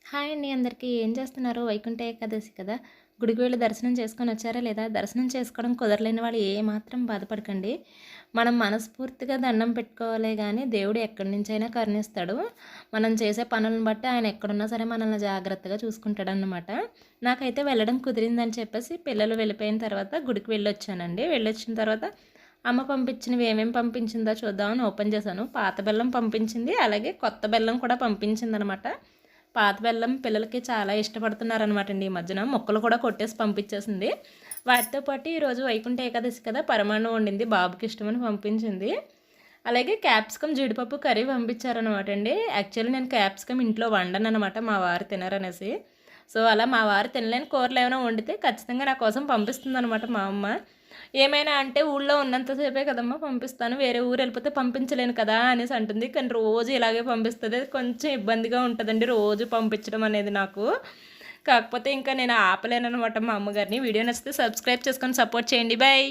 Hi అండి అందరికీ. ఏం చేస్తున్నారు? వైకుంఠ ఏకాదశి కదా! గుడికి వెళ్లి దర్శనం చేసుకొని వచ్చారా లేదా? దర్శనం చేసుకోవడం కుదరలేని వాళ్ళు ఏమాత్రం బాధపడకండి. మనం మనస్ఫూర్తిగా దండం పెట్టుకోవాలే గానీ, దేవుడు ఎక్కడి నుంచైనా కరుణిస్తాడు. మనం చేసే పనులను బట్టి ఆయన ఎక్కడున్నా సరే మనల్ని జాగ్రత్తగా చూసుకుంటాడనమాట. నాకైతే వెళ్ళడం కుదిరిందని చెప్పేసి పిల్లలు వెళ్ళిపోయిన తర్వాత గుడికి వెళ్ళొచ్చానండి. వెళ్ళొచ్చిన తర్వాత అమ్మ పంపించినవి ఏమేమి పంపించిందో చూద్దామని ఓపెన్ చేశాను. పాత బెల్లం పంపించింది. అలాగే కొత్త బెల్లం కూడా పంపించిందనమాట. పాత బెల్లం పిల్లలకి చాలా ఇష్టపడుతున్నారనమాట అండి ఈ మధ్యన. ముక్కలు కూడా కొట్టేసి పంపించేసింది. వాటితో పాటు ఈరోజు వైకుంఠ ఏకాదశి కదా, పరమాన్నం వండింది. బాబుకి ఇష్టమని పంపించింది. అలాగే క్యాప్సికమ్ జీడిపప్పు కర్రీ పంపించారనమాట అండి. యాక్చువల్లీ నేను క్యాప్సికమ్ ఇంట్లో వండననమాట, మా వారు తినరనేసి. సో అలా మా వారు తినలేని కూరలు ఏమైనా వండితే ఖచ్చితంగా నా కోసం పంపిస్తుందనమాట మా అమ్మ. ఏమైనా అంటే ఊళ్ళో ఉన్నంతసేపే కదమ్మా పంపిస్తాను, వేరే ఊరు వెళ్ళిపోతే పంపించలేను కదా అనేసి అంటుంది. కానీ రోజు ఇలాగే పంపిస్తుంది. కొంచెం ఇబ్బందిగా ఉంటుందండి రోజు పంపించడం అనేది నాకు. కాకపోతే ఇంకా నేను ఆపలేనమాట మా అమ్మగారిని. వీడియో నచ్చితే సబ్స్క్రైబ్ చేసుకొని సపోర్ట్ చేయండి. బాయ్.